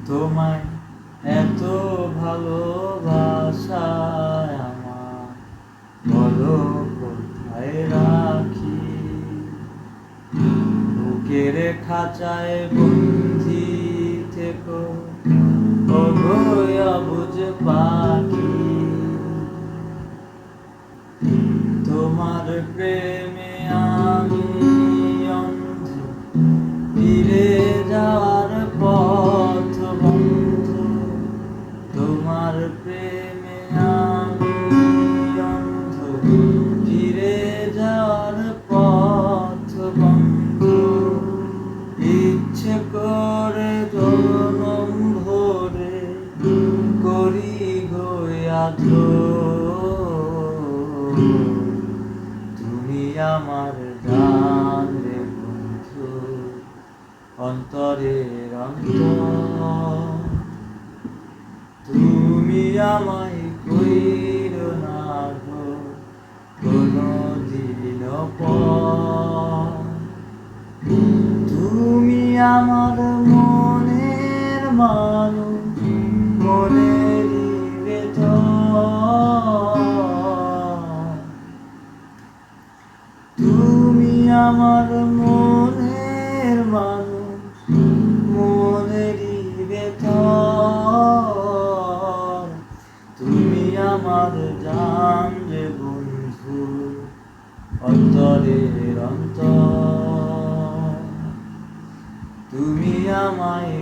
তোমায় এত ভালোবাসায় আমার বলো কোথায় রাখি, বুকের খাঁচায় বন্দি থেকো ওগো অবুঝ পাখি। তোমার প্রেমে আমি অন্ধ, ফিরে যাওয়ার পথ বন্ধ। তোমার প্রেমে আমি অন্ধ, ফিরে যাওয়ার পথ বন্ধ। ইচ্ছে করে জনম ভরে করি গো আদর, তুমি আমার জান রে বন্ধু, অন্তরের অন্তর। তুমি আমায় কইরো না গো কোনদিন পর, তুমি আমার মনের মানুষ, মনেরই ভেতর। তুমি আমার মনের মানুষ, মনেরই ভেতর। তুমি আমার জান রে বন্ধু, অন্তরের অন্তর। তুমি আমায়